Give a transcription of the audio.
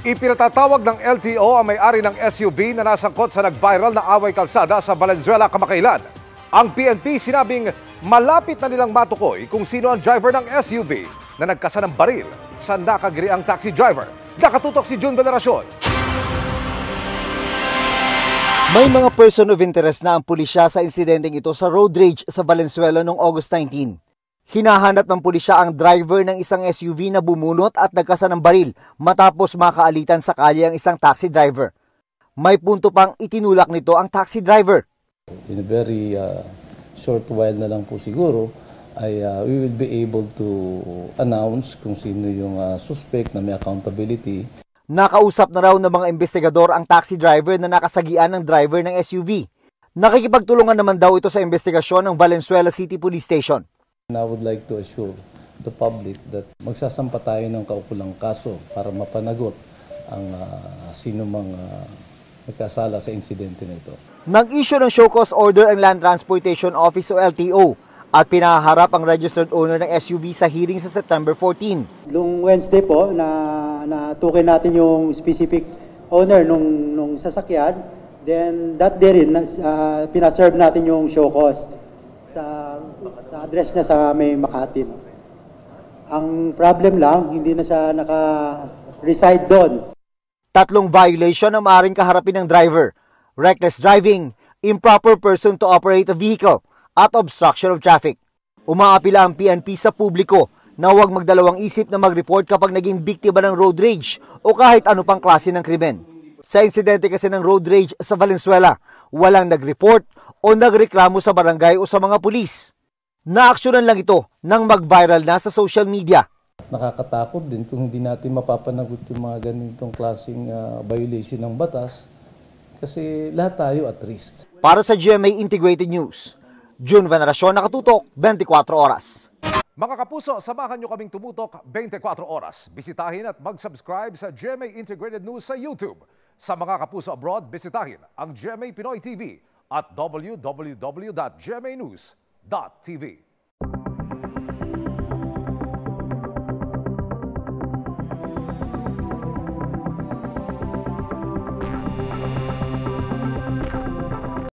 Ipinatatawag ng LTO ang may-ari ng SUV na nasangkot sa nag-viral na away kalsada sa Valenzuela kamakailan. Ang PNP sinabing malapit na nilang matukoy kung sino ang driver ng SUV na nagkasa ng baril sa nakagiriang taxi driver. Nakatutok si June Veneracion. May mga person of interest na ang pulisya sa insidenteng ito sa road rage sa Valenzuela noong August 19. Hinahanap ng pulisya ang driver ng isang SUV na bumunot at nagkasa ng baril matapos makaalitan sa kalye ang isang taxi driver. May punto pang itinulak nito ang taxi driver. In a very short while na lang po siguro, we will be able to announce kung sino yung suspect na may accountability. Nakausap na raw ng mga investigador ang taxi driver na nakasagian ng driver ng SUV. Nakikipagtulungan naman daw ito sa investigasyon ng Valenzuela City Police Station. I would like to assure the public that magsasampa tayo ng kaukulang kaso para mapanagot ang sino mang nagkasala sa insidente na ito. Nag-issue ng show cause order ang Land Transportation Office o LTO at pinaharap ang registered owner ng SUV sa hearing sa September 14. Noong Wednesday po, natukoy natin yung specific owner nung sasakyan. Then that day rin, pinaserve natin yung show cause sa address niya sa may Makati. Ang problem lang, hindi na siya naka-reside doon. 3 violation ang maaaring kaharapin ng driver: reckless driving, improper person to operate a vehicle, at obstruction of traffic. Umaapila ang PNP sa publiko na huwag magdalawang isip na mag-report kapag naging biktima ng road rage o kahit ano pang klase ng krimen. Sa insidente kasi ng road rage sa Valenzuela, walang nag-report o nagreklamo sa barangay o sa mga pulis. Naaksyonan lang ito nang mag-viral na sa social media. Nakakatakot din kung hindi natin mapapanagot yung mga ganitong klaseng violation ng batas kasi lahat tayo at risk. Para sa GMA Integrated News, June Veneracion, nakatutok 24 oras. Mga kapuso, samahan nyo kaming tumutok 24 oras. Bisitahin at mag-subscribe sa GMA Integrated News sa YouTube. Sa mga kapuso abroad, bisitahin ang GMA Pinoy TV at www.gmanews.tv.